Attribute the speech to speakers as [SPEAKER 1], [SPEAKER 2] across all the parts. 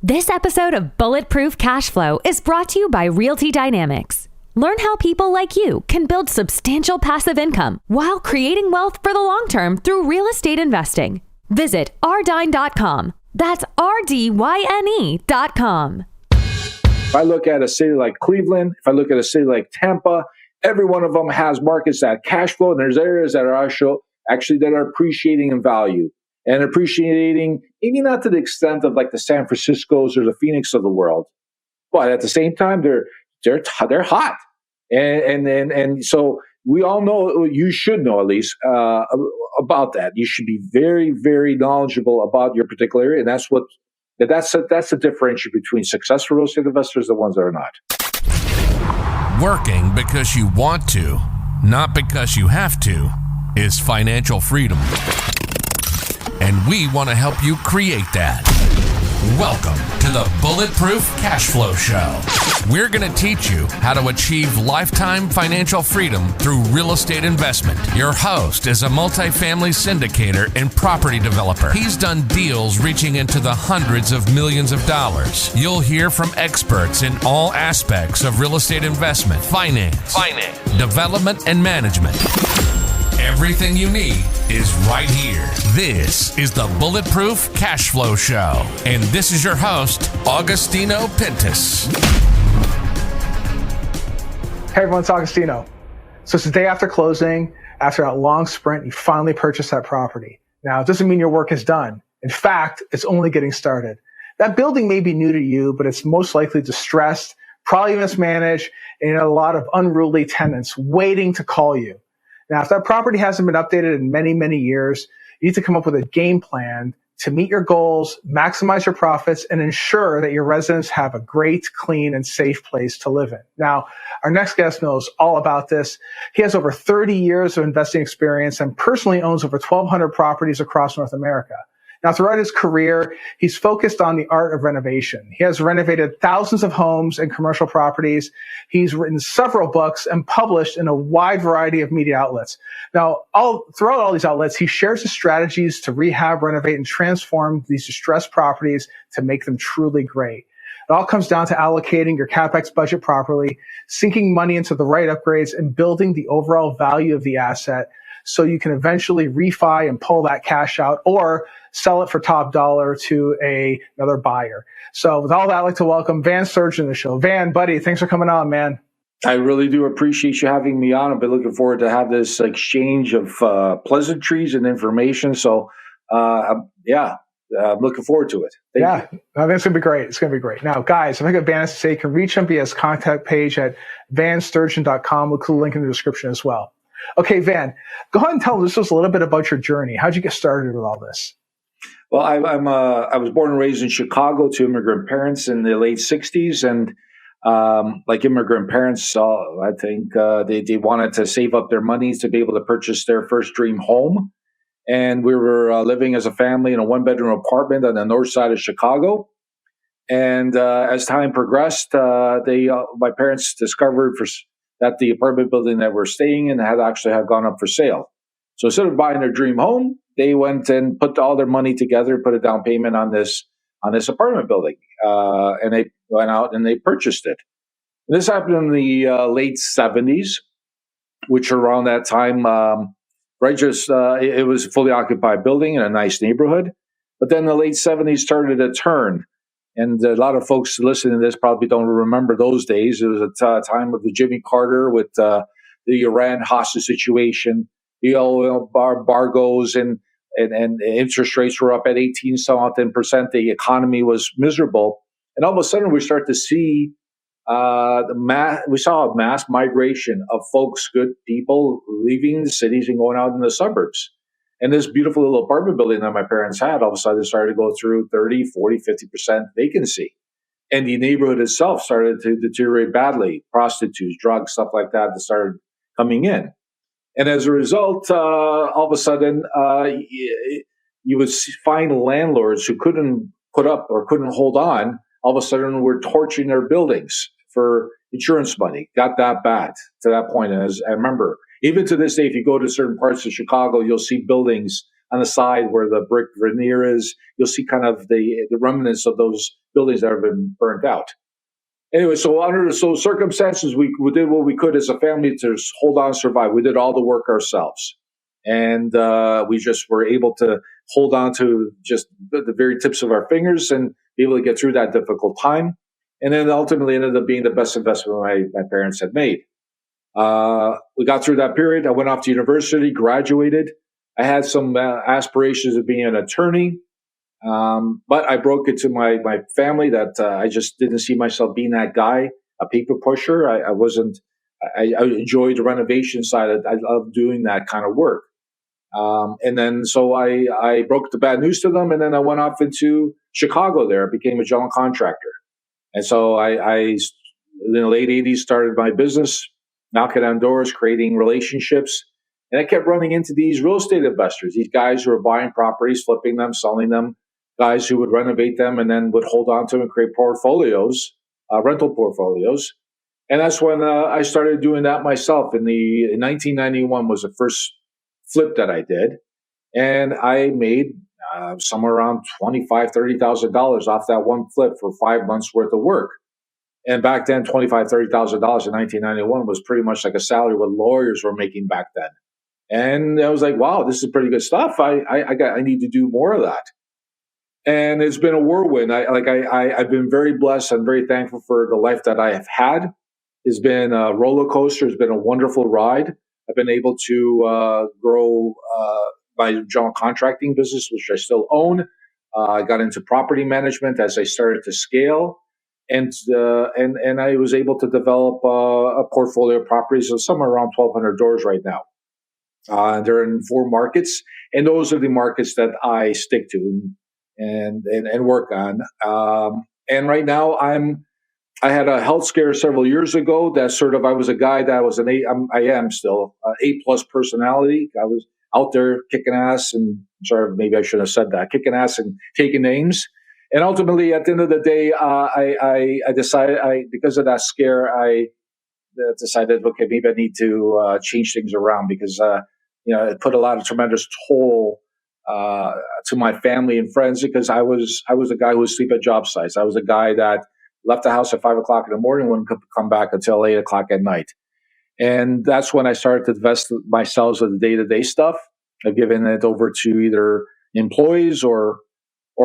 [SPEAKER 1] This episode of Bulletproof Cash Flow is brought to you by Realty Dynamics. Learn how people like you can build substantial passive income while creating wealth for the long term through real estate investing. Visit rdyne.com. That's RDYNE.com.
[SPEAKER 2] If I look at a city like Cleveland, if I look at a city like Tampa, every one of them has markets that cash flow, and there's areas that are actually that are appreciating in value and appreciating, maybe not to the extent of like the San Franciscos or the Phoenix of the world, but at the same time they're hot, and so we all know, you should know at least about that. You should be very, very knowledgeable about your particular area, and that's the differentiation between successful real estate investors and the ones that are not.
[SPEAKER 3] Working because you want to, not because you have to, is financial freedom. And we want to help you create that. Welcome to the Bulletproof Cash Flow Show. We're going to teach you how to achieve lifetime financial freedom through real estate investment. Your host is a multifamily syndicator and property developer. He's done deals reaching into the hundreds of millions of dollars. You'll hear from experts in all aspects of real estate investment, finance, development, and management. Everything you need is right here. This is the Bulletproof Cash Flow Show. And this is your host, Augustino Pintus.
[SPEAKER 4] Hey everyone, it's Augustino. So it's the day after closing. After that long sprint, you finally purchased that property. Now, it doesn't mean your work is done. In fact, it's only getting started. That building may be new to you, but it's most likely distressed, probably mismanaged, and a lot of unruly tenants waiting to call you. Now, if that property hasn't been updated in many, many years, you need to come up with a game plan to meet your goals, maximize your profits, and ensure that your residents have a great, clean, and safe place to live in. Now, our next guest knows all about this. He has over 30 years of investing experience and personally owns over 1,200 properties across North America. Now, throughout his career, he's focused on the art of renovation. He has renovated thousands of homes and commercial properties. He's written several books and published in a wide variety of media outlets. Now, throughout all these outlets, he shares his strategies to rehab, renovate, and transform these distressed properties to make them truly great. It all comes down to allocating your CapEx budget properly, sinking money into the right upgrades, and building the overall value of the asset so you can eventually refi and pull that cash out or sell it for top dollar to another buyer. So with all that, I'd like to welcome Van Sturgeon to the show. Van, buddy, thanks for coming on, man.
[SPEAKER 2] I really do appreciate you having me on. I've been looking forward to have this exchange of pleasantries and information. So, I'm looking forward to it. Thank you.
[SPEAKER 4] I think it's going to be great. It's going to be great. Now, guys, if I got Van has to say, you can reach him via his contact page at vansturgeon.com. We'll include a link in the description as well. Okay, Van, go ahead and tell us just a little bit about your journey. How'd you get started with all this?
[SPEAKER 2] Well, I was born and raised in Chicago to immigrant parents in the late 60s. And like immigrant parents, I think they wanted to save up their money to be able to purchase their first dream home. And we were living as a family in a one-bedroom apartment on the north side of Chicago. And as time progressed, my parents discovered that the apartment building that we're staying in had gone up for sale. So instead of buying their dream home, they went and put all their money together, put a down payment on this apartment building, and they went out and they purchased it. And this happened in the late 70s, which around that time, it was a fully occupied building in a nice neighborhood. But then the late 70s started to turn. And a lot of folks listening to this probably don't remember those days. It was a time of the Jimmy Carter with the Iran hostage situation, the oil embargoes, and interest rates were up at 18-something%. The economy was miserable. And all of a sudden we start to see we saw a mass migration of folks, good people, leaving the cities and going out in the suburbs. And this beautiful little apartment building that my parents had, all of a sudden started to go through 30, 40, 50% vacancy. And the neighborhood itself started to deteriorate badly. Prostitutes, drugs, stuff like that started coming in. And as a result, all of a sudden, you would find landlords who couldn't put up or couldn't hold on, all of a sudden were torching their buildings for insurance money. Got that bad to that point. And as I remember, even to this day, if you go to certain parts of Chicago, you'll see buildings on the side where the brick veneer is, you'll see kind of the remnants of those buildings that have been burnt out. Anyway, so under those circumstances, we did what we could as a family to hold on, survive. We did all the work ourselves. And we just were able to hold on to just the very tips of our fingers and be able to get through that difficult time. And then ultimately ended up being the best investment my parents had made. We got through that period. I went off to university, graduated. I had some aspirations of being an attorney. But I broke it to my family that I just didn't see myself being that guy, a people pusher. I enjoyed the renovation side. I love doing that kind of work. And then so I broke the bad news to them, and then I went off into Chicago there. I became a general contractor. And so I in the late 80s, started my business, knocking on doors, creating relationships. And I kept running into these real estate investors, these guys who were buying properties, flipping them, selling them, guys who would renovate them and then would hold on to them and create portfolios, rental portfolios. And that's when I started doing that myself. In 1991 was the first flip that I did. And I made somewhere around $25,000, $30,000 off that one flip for 5 months worth of work. And back then, $25,000, $30,000 in 1991 was pretty much like a salary what lawyers were making back then. And I was like, wow, this is pretty good stuff. I need to do more of that. And it's been a whirlwind. I've been very blessed and very thankful for the life that I have had. It's been a roller coaster. It's been a wonderful ride. I've been able to grow my general contracting business, which I still own. I got into property management as I started to scale, and I was able to develop a portfolio of properties of somewhere around 1,200 doors right now. They're in 4 markets, and those are the markets that I stick to and work on. And right now I had a health scare several years ago that I was a guy that was I am still an A+ personality. I was out there kicking ass and maybe I shouldn't have said that, kicking ass and taking names. And ultimately at the end of the day, I decided because of that scare, I decided, okay, maybe I need to change things around because, it put a lot of tremendous toll to my family and friends because I was a guy who would sleep at job sites. I was a guy that left the house at 5 o'clock in the morning, wouldn't come back until 8 o'clock at night. And that's when I started to invest myself in the day-to-day stuff. I've given it over to either employees or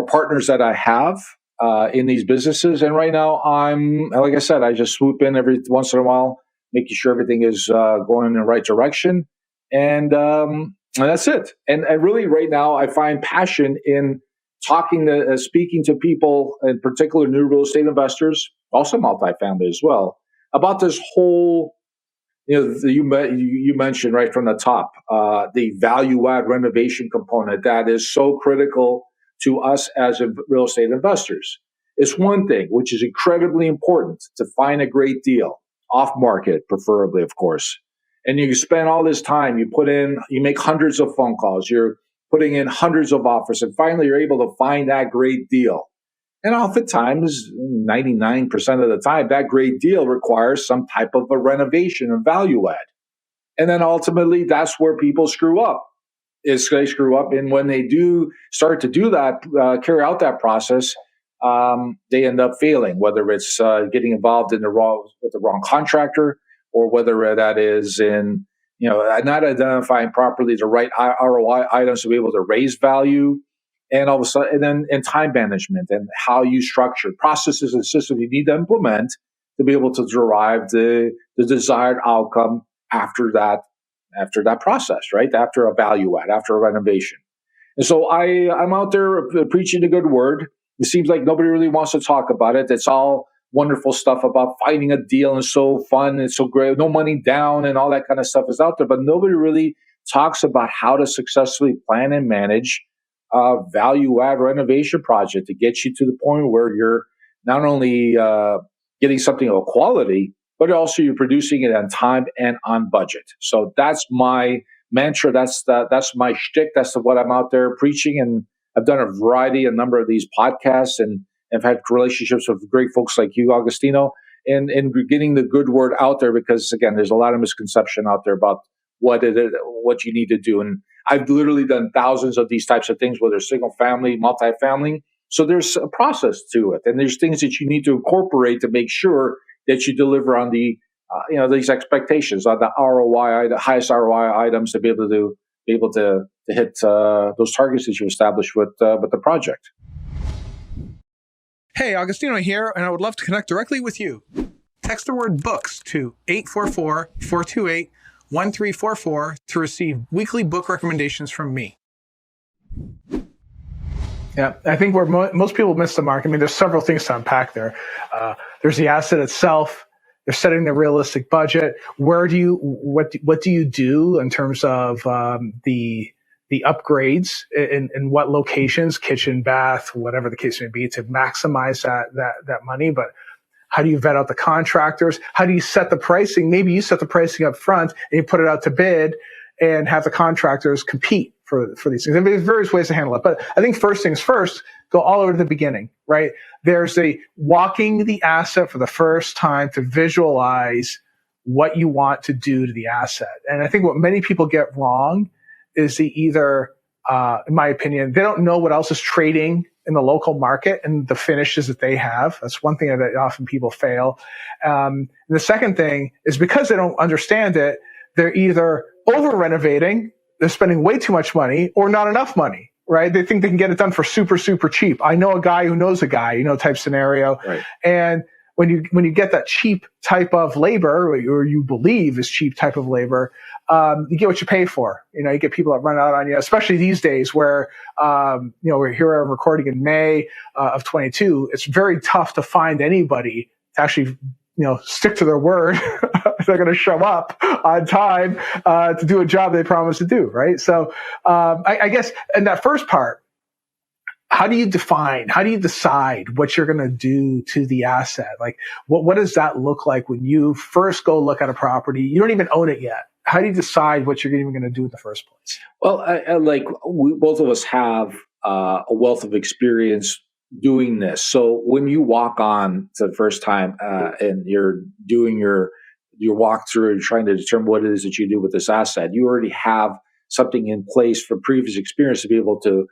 [SPEAKER 2] partners that I have in these businesses. And right now like I said, I just swoop in every once in a while, making sure everything is going in the right direction. And that's it. And really right now I find passion in speaking to people, in particular new real estate investors, also multifamily as well, about this whole, you mentioned right from the top, the value add renovation component that is so critical to us as real estate investors. It's one thing, which is incredibly important, to find a great deal, off market, preferably, of course. And you spend all this time, you make hundreds of phone calls, you're putting in hundreds of offers, and finally you're able to find that great deal. And oftentimes, 99% of the time, that great deal requires some type of a renovation and value add. And then ultimately, that's where people screw up. They screw up, and when they do start to do that, carry out that process, they end up failing, whether it's getting involved with the wrong contractor, or whether that is in not identifying properly the right ROI items to be able to raise value, and all of a sudden, and then time management and how you structure processes and systems you need to implement to be able to derive the desired outcome after that process, right? After a value add, after a renovation. And so I'm out there preaching the good word. It seems like nobody really wants to talk about it. It's all wonderful stuff about finding a deal and so fun and so great, no money down and all that kind of stuff is out there, but nobody really talks about how to successfully plan and manage a value add renovation project to get you to the point where you're not only getting something of quality, but also you're producing it on time and on budget. So that's my mantra. That's my shtick. That's what I'm out there preaching. And I've done a number of these podcasts, and I've had relationships with great folks like you, Agostino, and getting the good word out there because, again, there's a lot of misconception out there about what you need to do. And I've literally done thousands of these types of things, whether single family, multifamily. So there's a process to it, and there's things that you need to incorporate to make sure that you deliver on the these expectations on the ROI, the highest ROI items to be able to hit those targets that you established with the project.
[SPEAKER 4] Hey, Agostino here, and I would love to connect directly with you. Text the word books to 844-428-1344 to receive weekly book recommendations from me. Yeah, I think where most people miss the mark, I mean, there's several things to unpack there. There's the asset itself. They're setting the realistic budget. What do you do in terms of the upgrades in what locations, kitchen, bath, whatever the case may be, to maximize that money? But how do you vet out the contractors? How do you set the pricing? Maybe you set the pricing up front and you put it out to bid and have the contractors compete for these things. There's various ways to handle it. But I think first things first, go all over to the beginning, right? There's a walking the asset for the first time to visualize what you want to do to the asset. And I think what many people get wrong is they either, in my opinion, they don't know what else is trading in the local market and the finishes that they have. That's one thing that often people fail. And the second thing is because they don't understand it, they're either over renovating, they're spending way too much money, or not enough money, right? They think they can get it done for super, super cheap. I know a guy who knows a guy, type scenario.
[SPEAKER 2] Right.
[SPEAKER 4] And when you get that cheap type of labor, or you believe is cheap type of labor, you get what you pay for. You get people that run out on you, especially these days where, we're here recording in May of 22. It's very tough to find anybody to actually, stick to their word. They're going to show up on time to do a job they promised to do, right? So I guess in that first part, how do you decide what you're going to do to the asset? Like, what does that look like when you first go look at a property? You don't even own it yet. How do you decide what you're even going to do in the first place?
[SPEAKER 2] Well, both of us have a wealth of experience doing this. So when you walk on to the first time and you're doing your walkthrough and trying to determine what it is that you do with this asset, you already have something in place from previous experience to be able to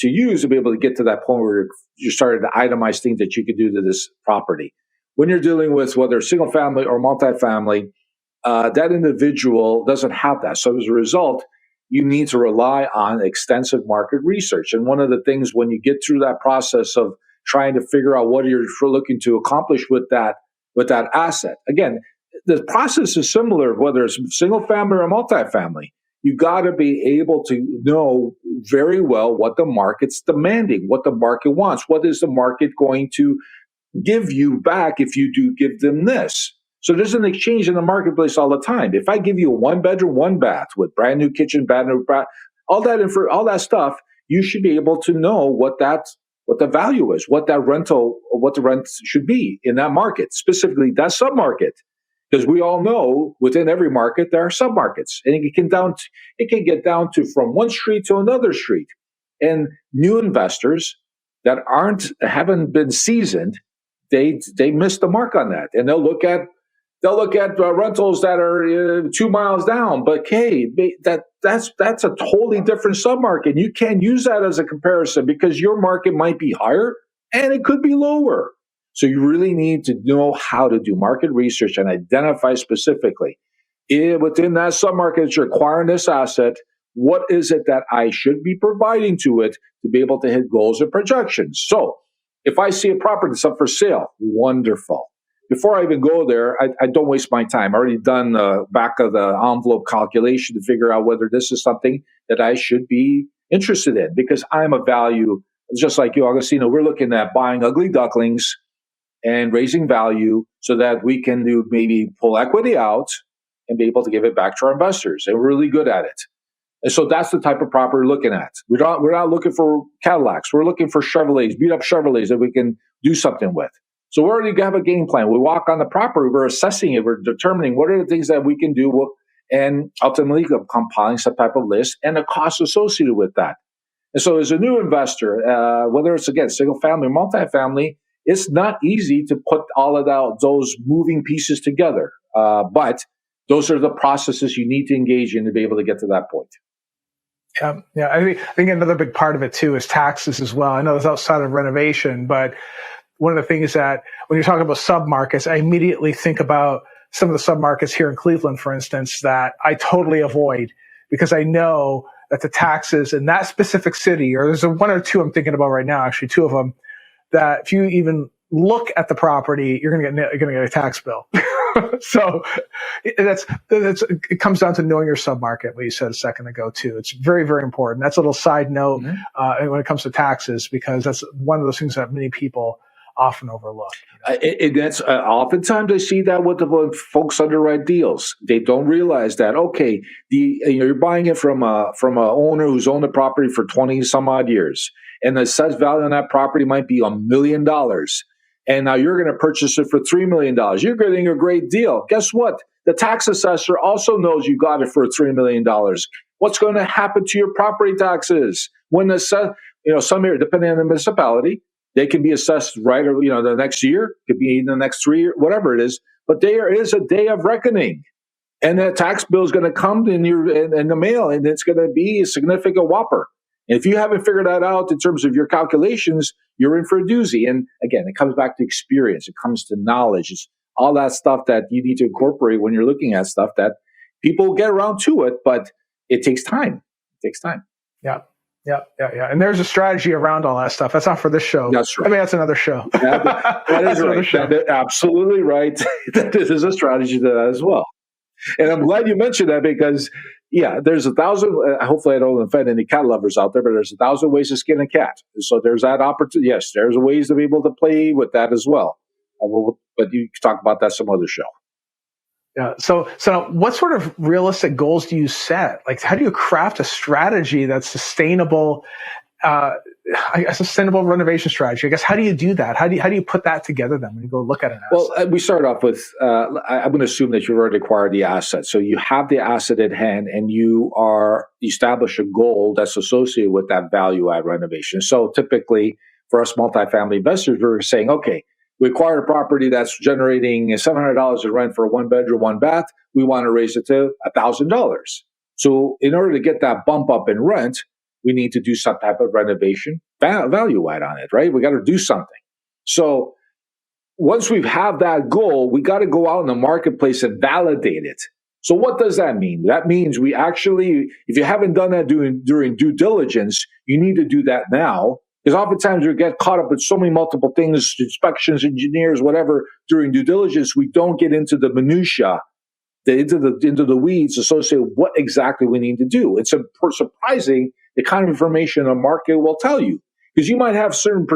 [SPEAKER 2] use to be able to get to that point where you're starting to itemize things that you could do to this property. When you're dealing with whether single family or multifamily, that individual doesn't have that. So as a result, you need to rely on extensive market research. And one of the things when you get through that process of trying to figure out what you're looking to accomplish with that asset, again, the process is similar, whether it's single family or multifamily. You got to be able to know very well what the market's demanding, what the market wants, what is the market going to give you back if you do give them this. So there's an exchange in the marketplace all the time. If I give you a 1-bedroom, 1-bath with brand new kitchen, brand new bath, all that stuff, you should be able to know what the value is, what the rent should be in that market, specifically that submarket. Because we all know within every market there are submarkets, and it can get down to from one street to another street. And new investors that haven't been seasoned, they miss the mark on that, and they'll look at rentals that are 2 miles down. But hey, that's a totally different submarket. You can't use that as a comparison because your market might be higher and it could be lower. So you really need to know how to do market research and identify specifically within that submarket that you're acquiring this asset, what is it that I should be providing to it to be able to hit goals and projections. So if I see a property that's up for sale, wonderful. Before I even go there, I don't waste my time. I already done the back of the envelope calculation to figure out whether this is something that I should be interested in, because I'm a value, just like you, Agostino, we're looking at buying ugly ducklings and raising value so that we can maybe pull equity out and be able to give it back to our investors. And we're really good at it. And so that's the type of property we're looking at. We're not looking for Cadillacs. We're looking for Chevrolets, beat up Chevrolets that we can do something with. So we already have a game plan. We walk on the property, we're assessing it, we're determining what are the things that we can do, and ultimately compiling some type of list and the costs associated with that. And so as a new investor, whether it's, again, single family or multifamily, it's not easy to put all of those moving pieces together. But those are the processes you need to engage in to be able to get to that point.
[SPEAKER 4] Yeah. I think another big part of it too is taxes as well. I know it's outside of renovation, but one of the things that when you're talking about submarkets, I immediately think about some of the submarkets here in Cleveland, for instance, that I totally avoid because I know that the taxes in that specific city, or there's one or two I'm thinking about right now, actually two of them, that if you even look at the property, you're going to get a tax bill. So it comes down to knowing your submarket, what you said a second ago too. It's very, very important. That's a little side note when it comes to taxes, because that's one of those things that many people often overlook.
[SPEAKER 2] That's oftentimes I see that with the folks underwrite deals. They don't realize that you're buying it from a owner who's owned the property for 20 some odd years, and the assessed value on that property might be $1 million. And now you're going to purchase it for $3 million. You're getting a great deal. Guess what? The tax assessor also knows you got it for $3 million. What's going to happen to your property taxes when some area, depending on the municipality, they can be assessed right, or the next year, could be in the next 3 years, whatever it is. But there is a day of reckoning, and that tax bill is going to come in the mail, and it's going to be a significant whopper. And if you haven't figured that out in terms of your calculations, you're in for a doozy. And again, it comes back to experience. It comes to knowledge. It's all that stuff that you need to incorporate when you're looking at stuff that people get around to it, but it takes time. It takes time.
[SPEAKER 4] Yeah. And there's a strategy around all that stuff. That's not for this show.
[SPEAKER 2] That's right.
[SPEAKER 4] I mean, that's another show.
[SPEAKER 2] That is right. That, absolutely right. That is a strategy to that as well. And I'm glad you mentioned that because, there's 1,000, hopefully I don't offend any cat lovers out there, but there's 1,000 ways to skin a cat. So there's that opportunity. Yes, there's ways to be able to play with that as well. But you can talk about that some other show.
[SPEAKER 4] Yeah. So what sort of realistic goals do you set? Like, how do you craft a strategy that's sustainable, a sustainable renovation strategy? I guess, how do you do that? How do you put that together then when you go look at an asset?
[SPEAKER 2] Well, we start off with, I'm going to assume that you've already acquired the asset. So you have the asset at hand and you establish a goal that's associated with that value add renovation. So typically for us multifamily investors, we're saying, okay, we acquired a property that's generating $700 in rent for a 1-bedroom, 1-bath. We want to raise it to $1,000. So in order to get that bump up in rent, we need to do some type of renovation value add on it, right? We got to do something. So once we have that goal, we got to go out in the marketplace and validate it. So what does that mean? That means we actually, if you haven't done that during due diligence, you need to do that now. Because oftentimes we get caught up with so many multiple things, inspections, engineers, whatever, during due diligence, we don't get into the minutia, into the weeds associated with what exactly we need to do. It's surprising the kind of information a market will tell you. Because you might have certain,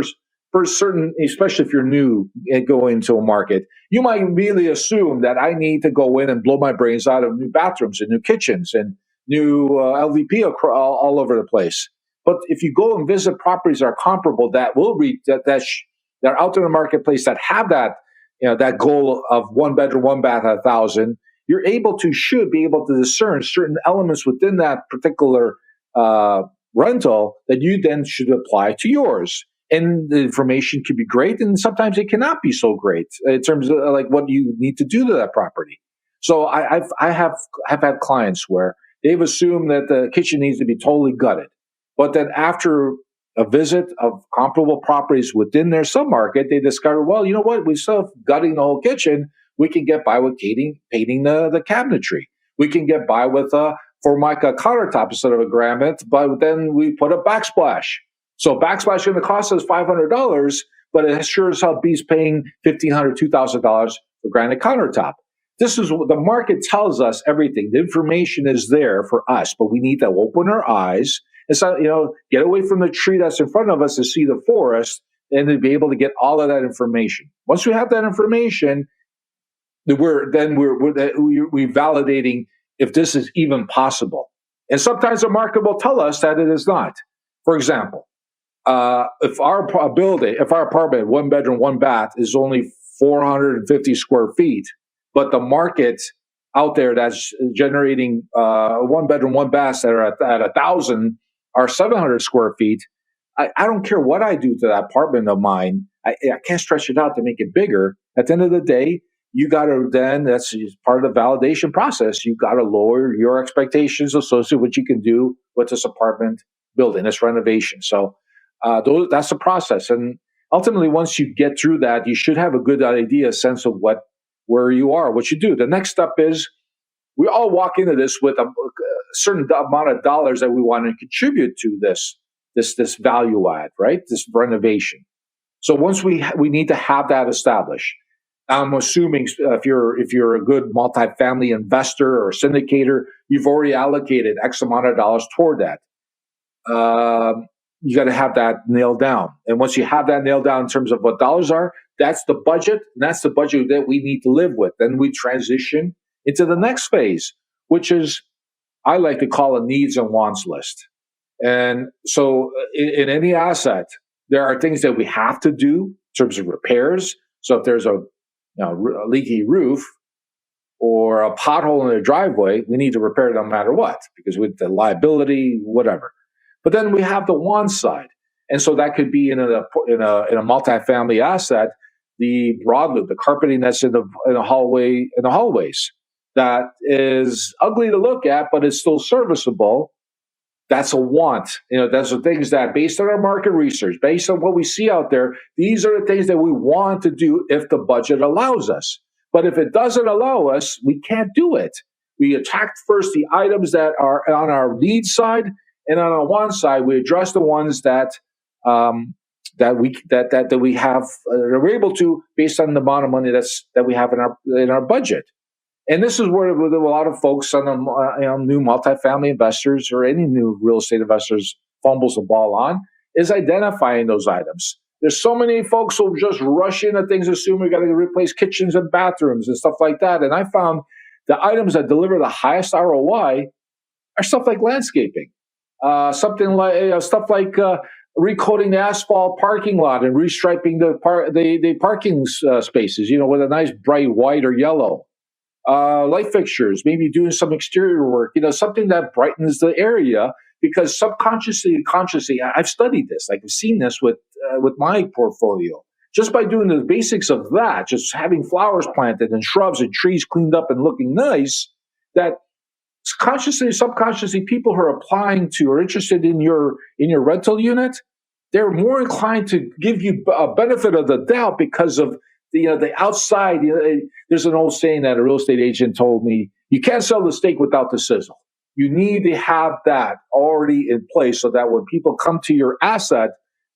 [SPEAKER 2] especially if you're new and going into a market, you might really assume that I need to go in and blow my brains out of new bathrooms and new kitchens and new LVP all over the place. But if you go and visit properties that are comparable, that will reach that are out there in the marketplace that have that, that goal of 1-bedroom, 1-bath at 1,000, should be able to discern certain elements within that particular rental that you then should apply to yours. And the information could be great, and sometimes it cannot be so great in terms of like what you need to do to that property. So I have had clients where they've assumed that the kitchen needs to be totally gutted. But then after a visit of comparable properties within their submarket, they discover, well, you know what? We still have gutting the whole kitchen. We can get by with painting the cabinetry. We can get by with a Formica countertop instead of a granite, but then we put a backsplash. So backsplash is going to cost us $500, but it sure as hell beats paying $1,500, $2,000 for granite countertop. This is what the market tells us everything. The information is there for us, but we need to open our eyes. And so, get away from the tree that's in front of us to see the forest and to be able to get all of that information. Once we have that information, we're validating if this is even possible. And sometimes the market will tell us that it is not. For example, if our apartment, 1-bedroom, 1-bath, is only 450 square feet, but the market out there that's generating 1-bedroom, 1-bath that are at 1,000 are 700 square feet, I don't care what I do to that apartment of mine. I can't stretch it out to make it bigger. At the end of the day, you got to then, that's part of the validation process, you got to lower your expectations associated with what you can do with this apartment building, this renovation. So that's the process. And ultimately, once you get through that, you should have a good idea, a sense of where you are, what you do. The next step is we all walk into this with a certain amount of dollars that we want to contribute to this value add, right? This renovation. So once we need to have that established. I'm assuming if you're a good multifamily investor or syndicator, you've already allocated X amount of dollars toward that. You got to have that nailed down. And once you have that nailed down in terms of what dollars are, that's the budget, and that's the budget that we need to live with. Then we transition into the next phase, which is, I like to call a needs and wants list. And so in any asset, there are things that we have to do in terms of repairs. So if there's a leaky roof or a pothole in the driveway, we need to repair it no matter what, because with the liability, whatever. But then we have the want side. And so that could be in a multifamily asset, the broadloop, the carpeting that's in the hallways that is ugly to look at, but it's still serviceable. That's a want. That's the things that, based on our market research, based on what we see out there, these are the things that we want to do if the budget allows us. But if it doesn't allow us, we can't do it. We attack first the items that are on our need side, and on our want side, we address the ones that we have are able to, based on the amount of money that we have in our budget. And this is where a lot of folks on new multifamily investors or any new real estate investors fumbles the ball on, is identifying those items. There's so many folks who just rush into things, assuming we got to replace kitchens and bathrooms and stuff like that. And I found the items that deliver the highest ROI are stuff like landscaping, stuff like recoating the asphalt parking lot and restriping the parking spaces, with a nice bright white or yellow. Light fixtures, maybe doing some exterior work, something that brightens the area, because subconsciously and consciously, I've studied this. I've seen this with my portfolio. Just by doing the basics of that, just having flowers planted and shrubs and trees cleaned up and looking nice, that consciously, subconsciously, people who are applying to or interested in your rental unit, they're more inclined to give you a benefit of the doubt because of the outside. There's an old saying that a real estate agent told me: you can't sell the steak without the sizzle. You need to have that already in place so that when people come to your asset,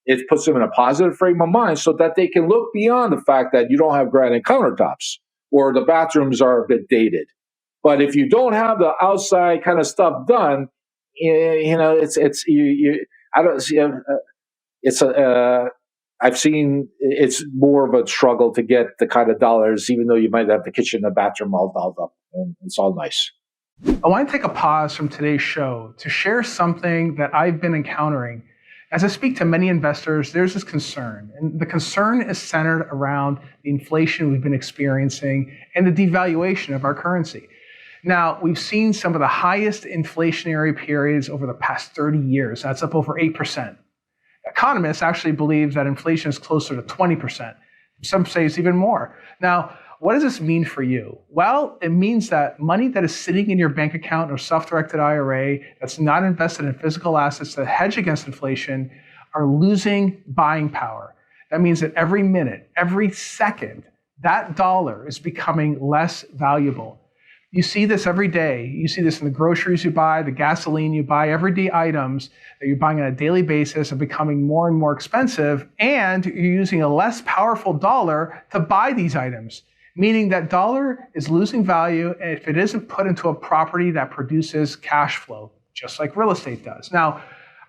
[SPEAKER 2] it puts them in a positive frame of mind so that they can look beyond the fact that you don't have granite countertops or the bathrooms are a bit dated. But if you don't have the outside kind of stuff done, I've seen it's more of a struggle to get the kind of dollars, even though you might have the kitchen and the bathroom all dolled up, and it's all nice.
[SPEAKER 4] I want to take a pause from today's show to share something that I've been encountering. As I speak to many investors, there's this concern, and the concern is centered around the inflation we've been experiencing and the devaluation of our currency. Now, we've seen some of the highest inflationary periods over the past 30 years. That's up over 8%. Economists actually believe that inflation is closer to 20%. Some say it's even more. Now, what does this mean for you? Well, it means that money that is sitting in your bank account or self-directed IRA that's not invested in physical assets that hedge against inflation are losing buying power. That means that every minute, every second, that dollar is becoming less valuable. You see this every day. You see this in the groceries you buy, the gasoline you buy, everyday items that you're buying on a daily basis are becoming more and more expensive, and you're using a less powerful dollar to buy these items, meaning that dollar is losing value if it isn't put into a property that produces cash flow, just like real estate does. Now,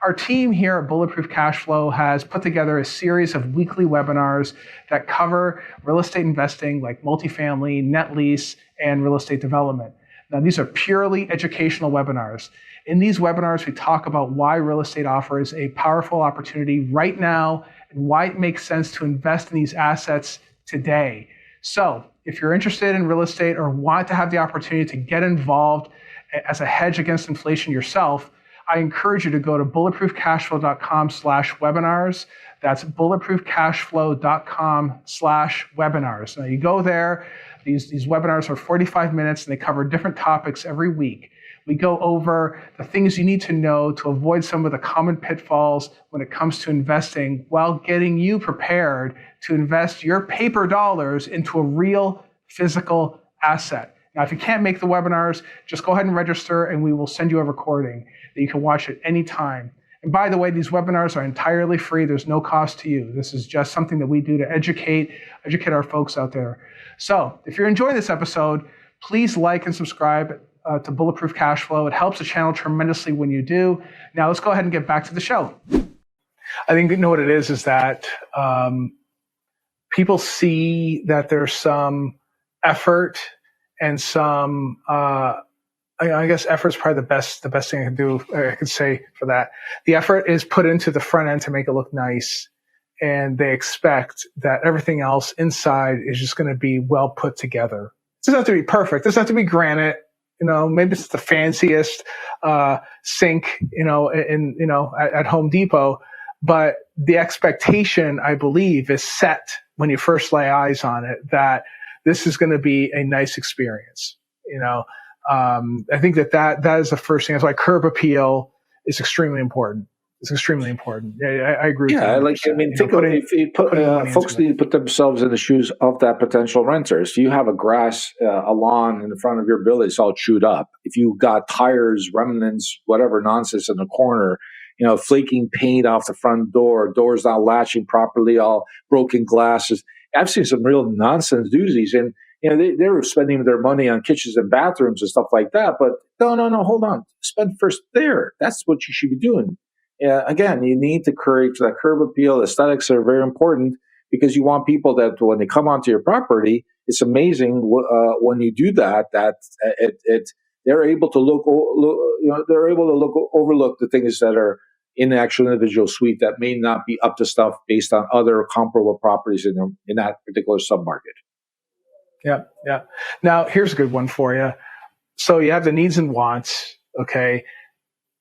[SPEAKER 4] our team here at Bulletproof Cash Flow has put together a series of weekly webinars that cover real estate investing like multifamily, net lease, and real estate development. Now, these are purely educational webinars. In these webinars, we talk about why real estate offers a powerful opportunity right now and why it makes sense to invest in these assets today. So, if you're interested in real estate or want to have the opportunity to get involved as a hedge against inflation yourself, I encourage you to go to bulletproofcashflow.com/webinars. That's bulletproofcashflow.com/webinars. Now you go there. These webinars are 45 minutes and they cover different topics every week. We go over the things you need to know to avoid some of the common pitfalls when it comes to investing while getting you prepared to invest your paper dollars into a real physical asset. Now, if you can't make the webinars, just go ahead and register and we will send you a recording that you can watch at any time. And by the way, these webinars are entirely free. There's no cost to you. This is just something that we do to educate our folks out there. So if you're enjoying this episode, please like and subscribe to Bulletproof Cashflow. It helps the channel tremendously when you do. Now let's go ahead and get back to the show. I think you know what it is that people see that there's some effort and some, I guess effort's probably the best thing I could say for that. The effort is put into the front end to make it look nice. And they expect that everything else inside is just going to be well put together. It doesn't have to be perfect. It doesn't have to be granite. Maybe it's the fanciest sink, at Home Depot. But the expectation, I believe, is set when you first lay eyes on it that this is going to be a nice experience. I think that is the first thing. That's why curb appeal is extremely important. It's extremely important. I agree.
[SPEAKER 2] Yeah,
[SPEAKER 4] with you.
[SPEAKER 2] Think of it. If you folks need to put themselves in the shoes of that potential renter. So you have a lawn in the front of your building, it's all chewed up. If you got tires, remnants, whatever nonsense in the corner, flaking paint off the front door, doors not latching properly, all broken glasses. I've seen some real nonsense doozies, and they were spending their money on kitchens and bathrooms and stuff like that. But no, hold on, spend first there. That's what you should be doing. Again, you need to encourage that curb appeal. Aesthetics are very important because you want people that when they come onto your property, it's amazing when you do that. They're able to overlook the things that are in the actual individual suite that may not be up to stuff based on other comparable properties in that particular submarket.
[SPEAKER 4] Yeah. Now here's a good one for you. So you have the needs and wants. Okay.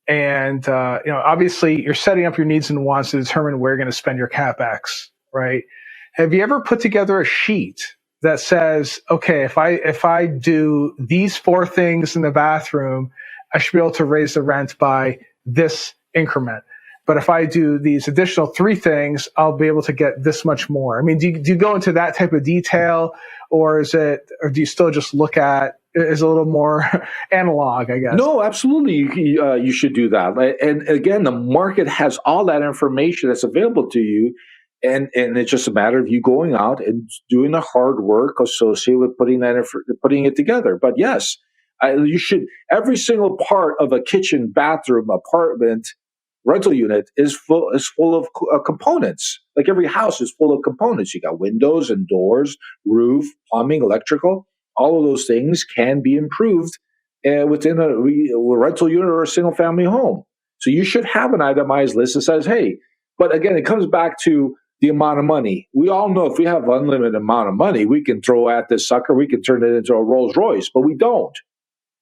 [SPEAKER 4] And, obviously you're setting up your needs and wants to determine where you're going to spend your CapEx, right? Have you ever put together a sheet that says, okay, if I do these 4 things in the bathroom, I should be able to raise the rent by this increment. But if I do these additional 3 things, I'll be able to get this much more. I mean, do you go into that type of detail, or do you still just look at is a little more analog, I guess? No,
[SPEAKER 2] absolutely. You should do that. And again, the market has all that information that's available to you. And it's just a matter of you going out and doing the hard work associated with putting it together. But yes, you should. Every single part of a kitchen, bathroom, apartment, rental unit is full of components. Like every house is full of components. You got windows and doors, roof, plumbing, electrical. All of those things can be improved within a rental unit or a single family home. So you should have an itemized list that says, hey, but again, it comes back to the amount of money. We all know if we have unlimited amount of money, we can throw at this sucker, we can turn it into a Rolls Royce, but we don't.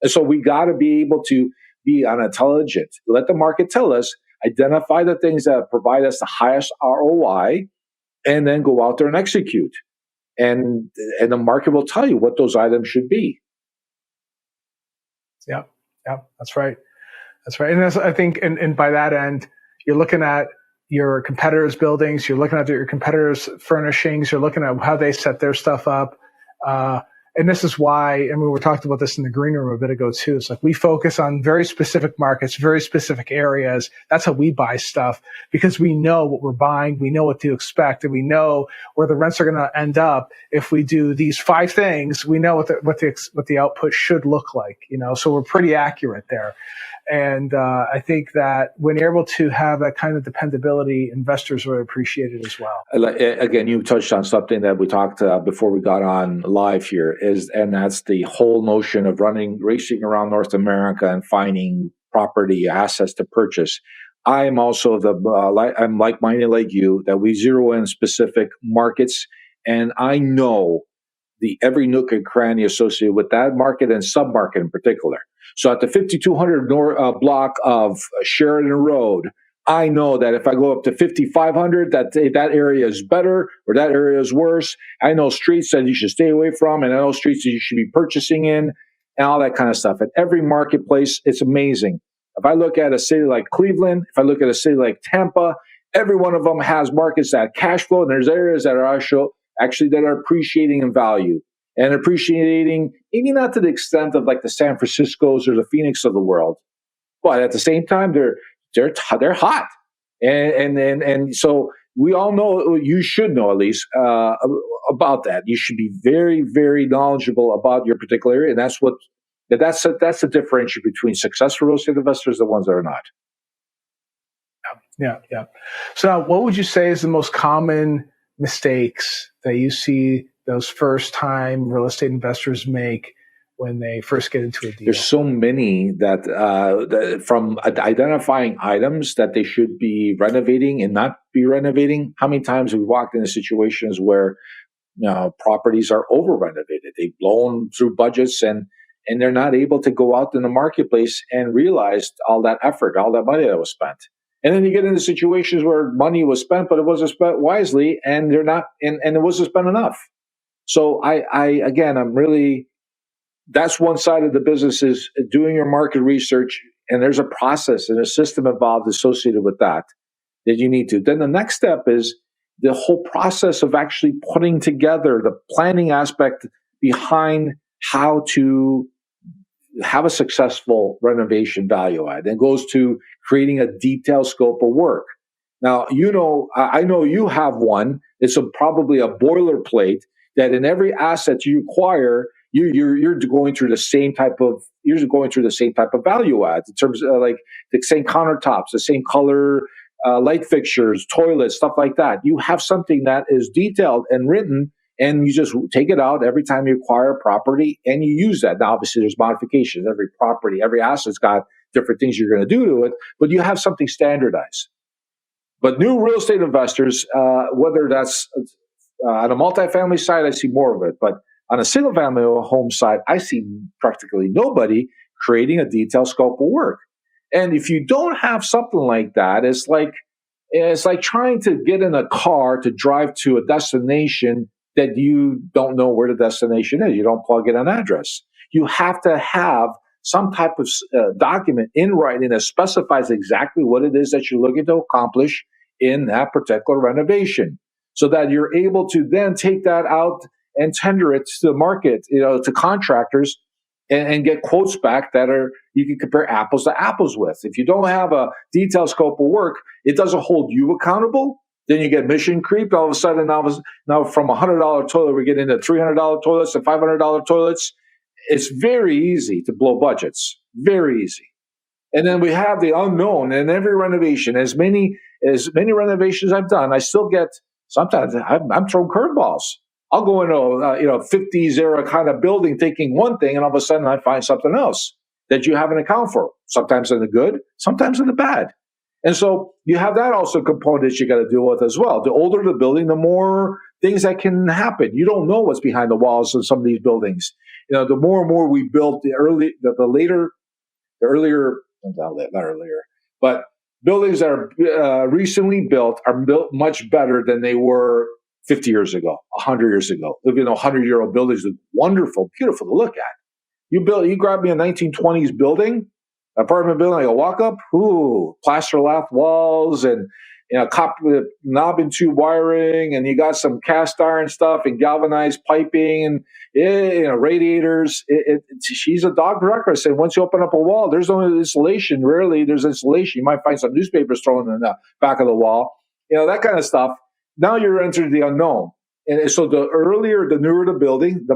[SPEAKER 2] And so we got to be able to be intelligent, let the market tell us, identify the things that provide us the highest ROI, and then go out there and execute. And the market will tell you what those items should be.
[SPEAKER 4] Yeah, that's right. And I think, and by that end, you're looking at your competitors' buildings, you're looking at your competitors' furnishings, you're looking at how they set their stuff up. And this is why, we were talking about this in the green room a bit ago too. It's like we focus on very specific markets, very specific areas. That's how we buy stuff, because we know what we're buying, we know what to expect, and we know where the rents are going to end up. If we do these 5 things, we know what the output should look like. So we're pretty accurate there. And I think that when you're able to have that kind of dependability, investors really appreciate it as well.
[SPEAKER 2] Again, you touched on something that we talked before we got on live here, and that's the whole notion of racing around North America and finding property assets to purchase. I'm also I'm like-minded like you, that we zero in specific markets, and I know every nook and cranny associated with that market and sub-market in particular. So at the 5200 block of Sheridan Road, I know that if I go up to 5500, that area is better or that area is worse. I know streets that you should stay away from, and I know streets that you should be purchasing in, and all that kind of stuff. At every marketplace, it's amazing. If I look at a city like Cleveland, if I look at a city like Tampa, every one of them has markets that cash flow, and there's areas that are actually that are appreciating in value and appreciating, maybe not to the extent of like the San Franciscos or the Phoenix of the world, but at the same time they're hot, and so we all know, you should know at least about that. You should be very, very knowledgeable about your particular area, and that's the differential between successful real estate investors and the ones that are not.
[SPEAKER 4] Yeah. So now, what would you say is the most common mistakes that you see those first-time real estate investors make when they first get into a deal?
[SPEAKER 2] There's so many that from identifying items that they should be renovating and not be renovating. How many times have we walked into situations where properties are over-renovated? They've blown through budgets and they're not able to go out in the marketplace and realize all that effort, all that money that was spent. And then you get into situations where money was spent, but it wasn't spent wisely, and they're not, and it wasn't spent enough. So I'm really, that's one side of the business, is doing your market research, and there's a process and a system involved associated with that you need to. Then the next step is the whole process of actually putting together the planning aspect behind how to have a successful renovation value add. It goes to creating a detailed scope of work. Now, I know you have one. It's probably a boilerplate that in every asset you acquire, you're going through the same type of value adds in terms of like the same countertops, the same color, light fixtures, toilets, stuff like that. You have something that is detailed and written, and you just take it out every time you acquire a property and you use that. Now, obviously, there's modifications. Every property, every asset's got different things you're going to do to it, but you have something standardized. But new real estate investors, whether that's on a multifamily side, I see more of it. But on a single family home side, I see practically nobody creating a detailed scope of work. And if you don't have something like that, it's like trying to get in a car to drive to a destination that you don't know where the destination is. You don't plug in an address. You have to have some type of document in writing that specifies exactly what it is that you're looking to accomplish in that particular renovation, so that you're able to then take that out and tender it to the market, to contractors, and get quotes back that you can compare apples to apples with. If you don't have a detailed scope of work, it doesn't hold you accountable. Then you get mission creep. All of a sudden, now from a $100 toilet, we get into $300 toilets and $500 toilets. It's very easy to blow budgets. Very easy. And then we have the unknown in every renovation. As many renovations I've done, I still get, sometimes I'm throwing curveballs. I'll go into a 50s era kind of building thinking one thing, and all of a sudden I find something else that you haven't accounted for. Sometimes in the good, sometimes in the bad. And so you have that also component that you got to deal with as well. The older the building, the more things that can happen. You don't know what's behind the walls of some of these buildings. The more and more we built, but buildings that are recently built are built much better than they were 50 years ago, 100 years ago. 100-year-old buildings look wonderful, beautiful to look at. You grab me a 1920s building, apartment building, like a walk-up, plaster lath walls and copper knob and tube wiring, and you got some cast iron stuff and galvanized piping and radiators. She's a dog record. And once you open up a wall, there's no insulation. Rarely there's insulation. You might find some newspapers thrown in the back of the wall. That kind of stuff. Now you're entering the unknown. And so the newer the building, the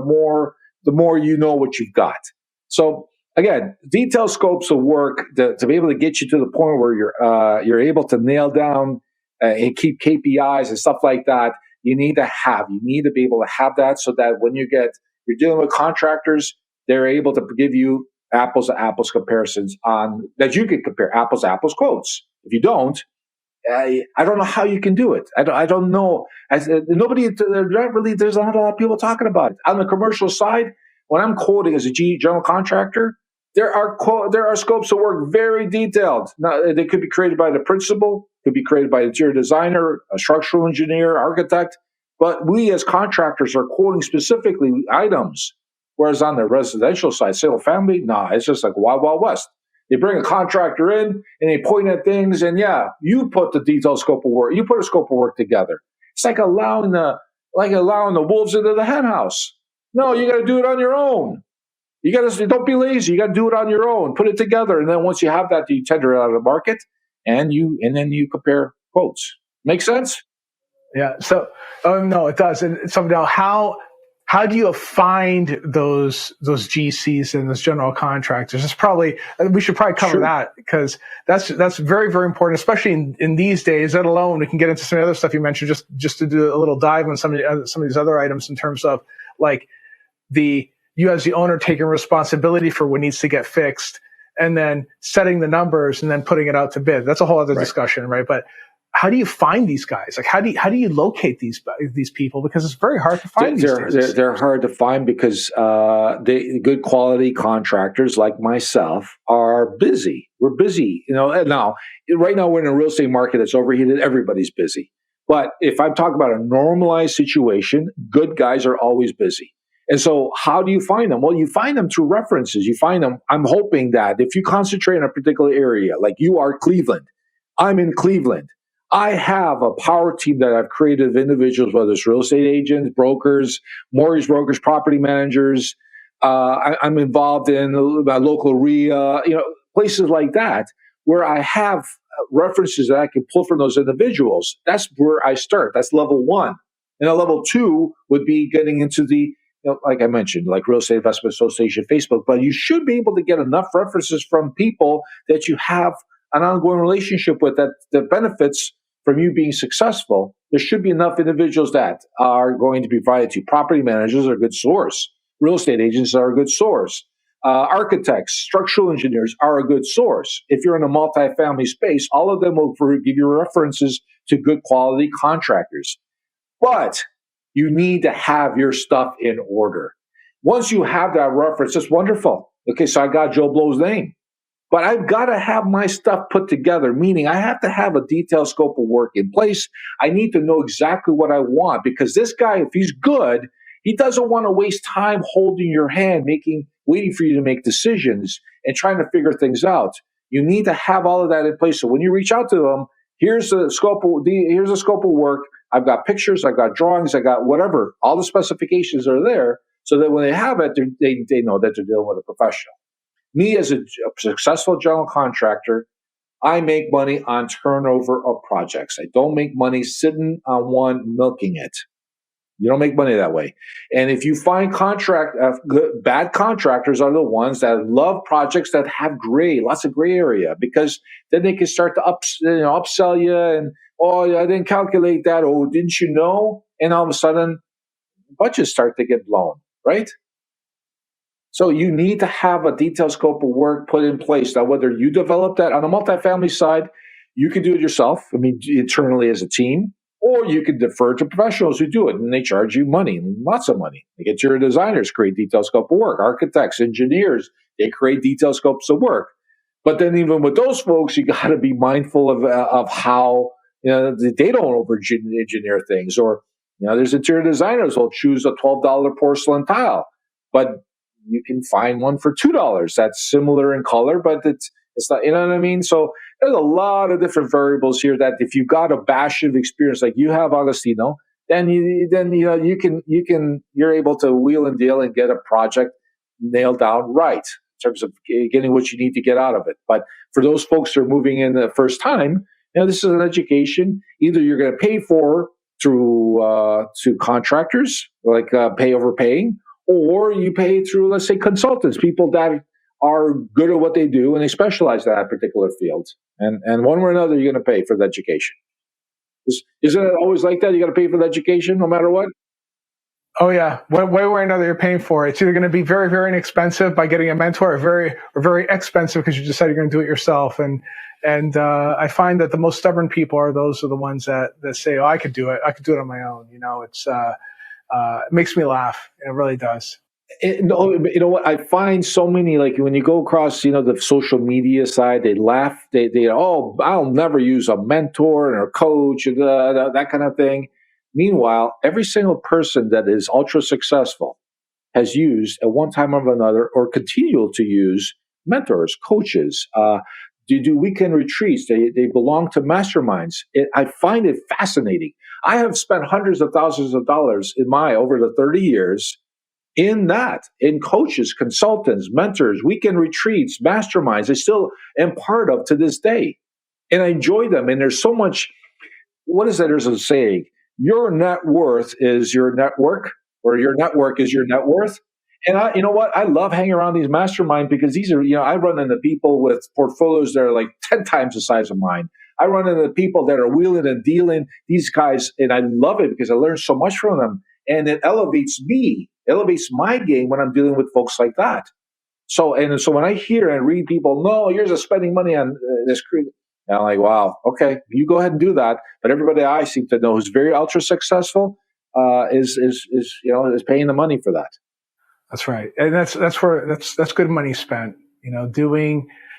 [SPEAKER 2] more you know what you've got. So again, detailed scopes of work to be able to get you to the point where you're able to nail down and keep KPIs and stuff like that. You need to be able to have that, so that when you're dealing with contractors, they're able to give you apples to apples comparisons on that. You can compare apples to apples quotes. If you don't, I don't know how you can do it. I don't know. There's not a lot of people talking about it. On the commercial side, when I'm quoting as a general contractor, There are scopes of work very detailed. Now, they could be created by the principal, could be created by an interior designer, a structural engineer, architect. But we as contractors are quoting specifically items. Whereas on the residential side, single family, it's just like Wild Wild West. They bring a contractor in and they point at things, and you put the detailed scope of work. You put a scope of work together. It's like allowing the wolves into the hen house. No, you got to do it on your own. Don't be lazy. You got to do it on your own. Put it together, and then once you have that, you tender it out of the market, and then you compare quotes. Make sense?
[SPEAKER 4] Yeah. So, no, it does. And so now, how do you find those GCs and those general contractors? We should probably cover that, because that's very, very important, especially in these days. Let alone we can get into some of the other stuff you mentioned, just to do a little dive on some of these other items in terms of like you as the owner taking responsibility for what needs to get fixed, and then setting the numbers and then putting it out to bid. That's a whole other discussion, right? But how do you find these guys? Like, how do you locate these people? Because it's very hard to find these days.
[SPEAKER 2] They're hard to find because good quality contractors like myself are busy. We're busy, Now, right now we're in a real estate market that's overheated. Everybody's busy. But if I'm talking about a normalized situation, good guys are always busy. And so how do you find them? Well, you find them through references. You find them. I'm hoping that if you concentrate on a particular area, like you are Cleveland, I'm in Cleveland. I have a power team that I've created of individuals, whether it's real estate agents, brokers, mortgage brokers, property managers. I'm involved in local REIA, places like that, where I have references that I can pull from those individuals. That's where I start. That's level one. And level two would be getting into the, like I mentioned, like Real Estate Investment Association, Facebook. But you should be able to get enough references from people that you have an ongoing relationship with that benefits from you being successful. There should be enough individuals that are going to be provided to. Property managers are a good source. Real estate agents are a good source. Architects, structural engineers are a good source. If you're in a multifamily space, all of them will give you references to good quality contractors. But you need to have your stuff in order. Once you have that reference, it's wonderful. Okay, so I got Joe Blow's name. But I've got to have my stuff put together, meaning I have to have a detailed scope of work in place. I need to know exactly what I want, because this guy, if he's good, he doesn't want to waste time holding your hand, waiting for you to make decisions and trying to figure things out. You need to have all of that in place. So when you reach out to them, here's the scope of work. I've got pictures, I've got drawings, I got whatever. All the specifications are there, so that when they have it, they know that they're dealing with a professional. Me as a successful general contractor, I make money on turnover of projects. I don't make money sitting on one milking it. You don't make money that way. And if you find bad contractors are the ones that love projects that have lots of gray area, because then they can start to upsell you and, I didn't calculate that. Oh, didn't you know? And all of a sudden, budgets start to get blown, right? So you need to have a detailed scope of work put in place. Now, whether you develop that on the multifamily side, you can do it yourself, internally as a team, or you can defer to professionals who do it, and they charge you money, lots of money. They get your designers create detailed scope of work, architects, engineers, they create detailed scopes of work. But then even with those folks, you got to be mindful of how they don't over-engineer things. Or there's interior designers who'll choose a $12 porcelain tile, but you can find one for $2 that's similar in color, but it's not, you know what I mean? So there's a lot of different variables here that if you've got a bash of experience like you have, Agostino, then you're able to wheel and deal and get a project nailed down right in terms of getting what you need to get out of it. But for those folks who are moving in the first time, this is an education. Either you're going to pay for through to contractors, like overpaying, or you pay through, let's say, consultants, people that are good at what they do and they specialize in that particular field. And one way or another, you're going to pay for the education. Isn't it always like that? You got to pay for the education no matter what?
[SPEAKER 4] Oh yeah, one way or another, you're paying for it. It's either going to be very, very inexpensive by getting a mentor, or very expensive because you decide you're going to do it yourself. And I find that the most stubborn people are the ones that say, "Oh, I could do it. I could do it on my own." It makes me laugh. It really does.
[SPEAKER 2] No, you know what? I find so many, like when you go across, the social media side, they laugh. Oh, I'll never use a mentor or a coach, or that kind of thing. Meanwhile, every single person that is ultra successful has used at one time or another, or continue to use mentors, coaches. Do weekend retreats. They belong to masterminds. I find it fascinating. I have spent hundreds of thousands of dollars over the 30 years in coaches, consultants, mentors, weekend retreats, masterminds. I still am part of to this day. And I enjoy them. And there's so much, what is that? There's a saying, your net worth is your network, or your network is your net worth. And you know what? I love hanging around these masterminds because these are, I run into people with portfolios that are like 10 times the size of mine. I run into people that are wheeling and dealing, these guys, and I love it because I learn so much from them. And it elevates my game when I'm dealing with folks like that. So when I hear and read people, no, you're just spending money on this crew, and I'm like, wow, okay, you go ahead and do that. But everybody I seem to know who's very ultra successful is paying the money for that.
[SPEAKER 4] That's right, and that's good money spent.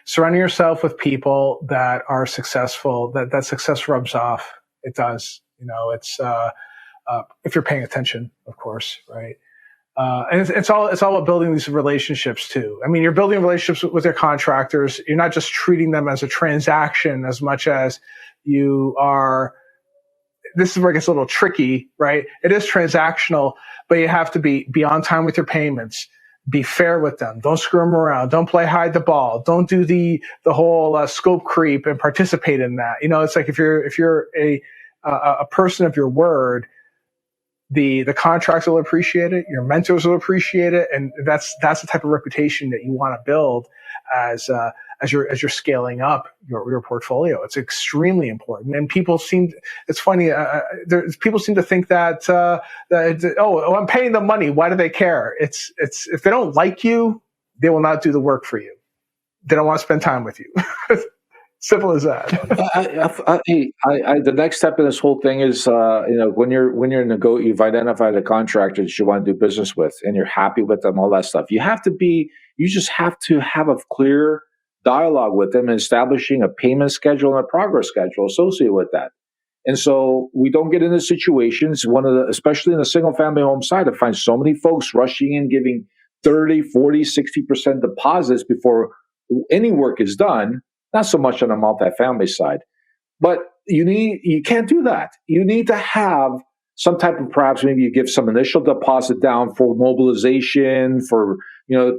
[SPEAKER 4] Surrounding yourself with people that are successful. That success rubs off. It does. It's if you're paying attention, of course, right? And it's all about building these relationships too. I mean, you're building relationships with your contractors. You're not just treating them as a transaction as much as you are. This is where it gets a little tricky, right? It is transactional, but you have to be on time with your payments. Be fair with them. Don't screw them around. Don't play hide the ball. Don't do the whole scope creep and participate in that. It's like if you're a person of your word, the contracts will appreciate it. Your mentors will appreciate it, and that's the type of reputation that you want to build as you're scaling up your portfolio. It's extremely important, and people seem. It's funny. People seem to think that I'm paying them money. Why do they care? It's if they don't like you, they will not do the work for you. They don't want to spend time with you. Simple as that.
[SPEAKER 2] The next step in this whole thing is, when you've identified a contractor that you want to do business with, and you're happy with them, all that stuff. You just have to have a clear dialogue with them, and establishing a payment schedule and a progress schedule associated with that. And so we don't get into situations, especially in the single family home side, I find so many folks rushing in, giving 30, 40, 60% deposits before any work is done. Not so much on the multifamily side, but you can't do that. You need to have some type of, perhaps maybe you give some initial deposit down for mobilization, for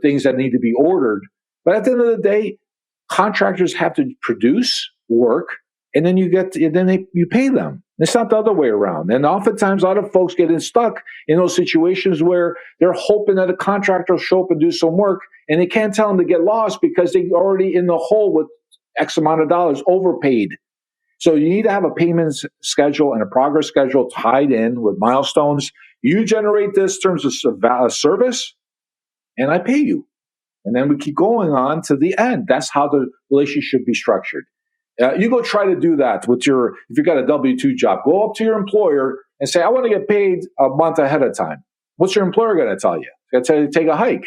[SPEAKER 2] things that need to be ordered. But at the end of the day, contractors have to produce work, and then you pay them. It's not the other way around. And oftentimes, a lot of folks get stuck in those situations where they're hoping that a contractor will show up and do some work, and they can't tell them to get lost because they're already in the hole with X amount of dollars overpaid. So you need to have a payments schedule and a progress schedule tied in with milestones. You generate this in terms of service, and I pay you. And then we keep going on to the end. That's how the relationship should be structured. You go try to do that if you've got a W-2 job, go up to your employer and say, I want to get paid a month ahead of time. What's your employer going to tell you? They're going to tell you to take a hike.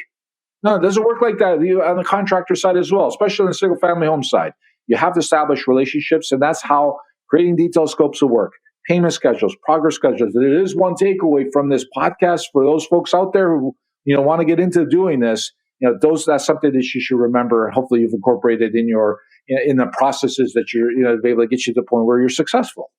[SPEAKER 2] No, it doesn't work like that on the contractor side as well, especially on the single family home side. You have to establish relationships, and that's how creating detailed scopes of work, payment schedules, progress schedules. There is one takeaway from this podcast for those folks out there who want to get into doing this. That's something that you should remember. Hopefully, you've incorporated in the processes that you're be able to get you to the point where you're successful.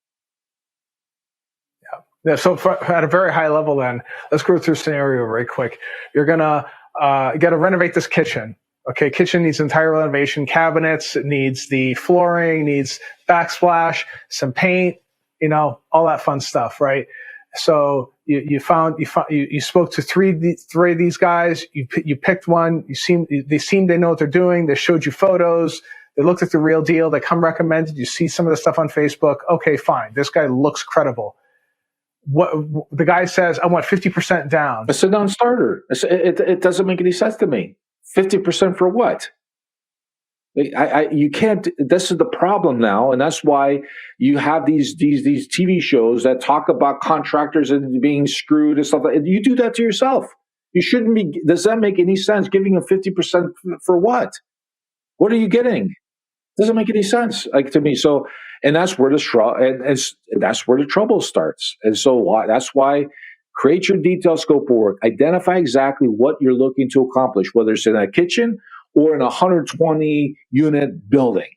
[SPEAKER 4] Yeah. So at a very high level, then let's go through a scenario very quick. You're gonna you got to renovate this kitchen. Okay, kitchen needs entire renovation. Cabinets, it needs the flooring, needs backsplash, some paint, all that fun stuff, right? So you spoke to three of these guys. You picked one. They know what they're doing. They showed you photos. They looked at the real deal. They come recommended. You see some of the stuff on Facebook. Okay, fine. This guy looks credible. What the guy says, I want 50% down.
[SPEAKER 2] It's a non-starter. It doesn't make any sense to me. 50% for what? You can't. This is the problem now, and that's why you have these TV shows that talk about contractors and being screwed and stuff like that. You do that to yourself. You shouldn't be. Does that make any sense? Giving them 50% for what? What are you getting? Doesn't make any sense, like, to me. So, and that's where that's where the trouble starts. And so that's why create your detailed scope of work. Identify exactly what you're looking to accomplish, whether it's in a kitchen or in a 120 unit building.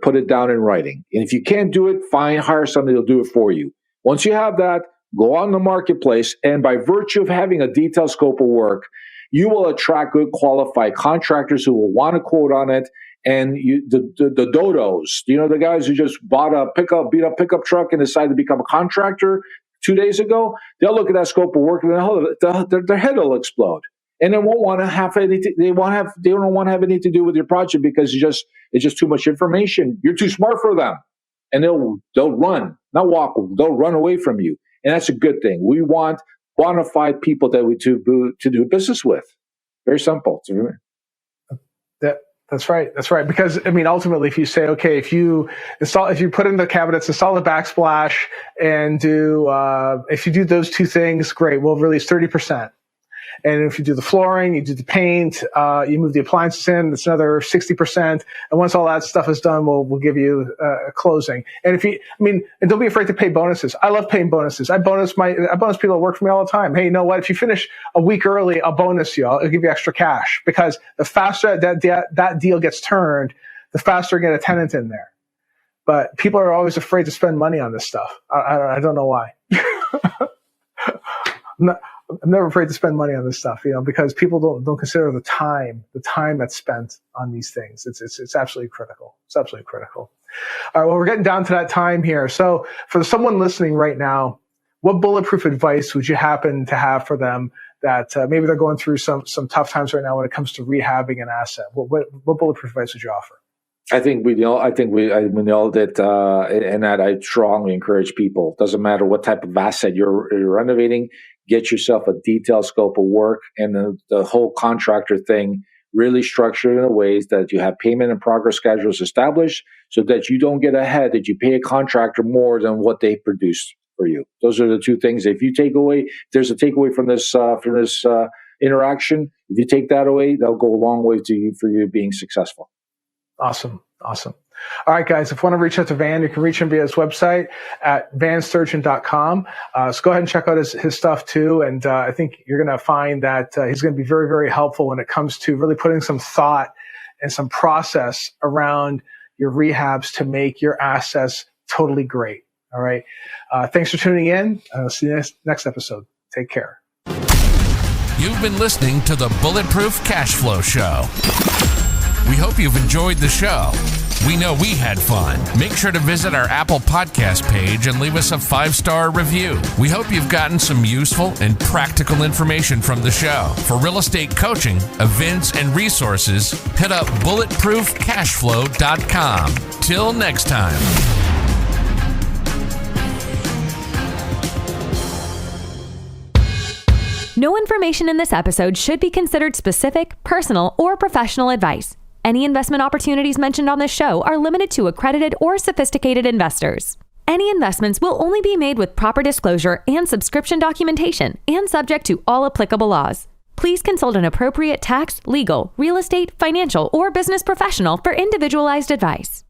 [SPEAKER 2] Put it down in writing. And if you can't do it, hire somebody who'll do it for you. Once you have that, go on the marketplace, and by virtue of having a detailed scope of work, you will attract good qualified contractors who will want to quote on it. And the dodos, the guys who just bought a beat up pickup truck and decided to become a contractor 2 days ago, they'll look at that scope of work and their head will explode. And they won't want to have anything. They don't want to have anything to do with your project because it's just too much information. You're too smart for them, and they'll run, not walk. They'll run away from you, and that's a good thing. We want bona fide people to do business with. Very simple.
[SPEAKER 4] That's right. Because ultimately, if you say, okay, if you put in the cabinets, install the backsplash, and if you do those two things, great. We'll release 30%. And if you do the flooring, you do the paint, you move the appliances in, it's another 60%. And once all that stuff is done, we'll give you a closing. And and don't be afraid to pay bonuses. I love paying bonuses. I bonus people that work for me all the time. Hey, you know what? If you finish a week early, I'll bonus you. I'll give you extra cash, because the faster that deal gets turned, the faster I get a tenant in there. But people are always afraid to spend money on this stuff. I don't know why. I'm never afraid to spend money on this stuff, because people don't consider the time that's spent on these things. It's absolutely critical. It's absolutely critical. All right, well, we're getting down to that time here. So for someone listening right now, what bulletproof advice would you happen to have for them that maybe they're going through some tough times right now when it comes to rehabbing an asset? What bulletproof advice would you offer?
[SPEAKER 2] I think we nailed it, and that I strongly encourage people. Doesn't matter what type of asset you're renovating, get yourself a detailed scope of work, and the whole contractor thing really structured in a ways that you have payment and progress schedules established, so that you don't get ahead, that you pay a contractor more than what they produced for you. Those are the two things. If there's a takeaway from this interaction. If you take that away, that'll go a long way for you being successful. Awesome.
[SPEAKER 4] All right, guys, if you want to reach out to Van, you can reach him via his website at vansturgeon.com. So go ahead and check out his stuff too. And I think you're going to find that he's going to be very, very helpful when it comes to really putting some thought and some process around your rehabs to make your assets totally great. All right. Thanks for tuning in. See you next episode. Take care.
[SPEAKER 3] You've been listening to the Bulletproof Cash Flow Show. We hope you've enjoyed the show. We know we had fun. Make sure to visit our Apple Podcast page and leave us a 5-star review. We hope you've gotten some useful and practical information from the show. For real estate coaching, events, and resources, hit up bulletproofcashflow.com. Till next time.
[SPEAKER 1] No information in this episode should be considered specific, personal, or professional advice. Any investment opportunities mentioned on this show are limited to accredited or sophisticated investors. Any investments will only be made with proper disclosure and subscription documentation and subject to all applicable laws. Please consult an appropriate tax, legal, real estate, financial, or business professional for individualized advice.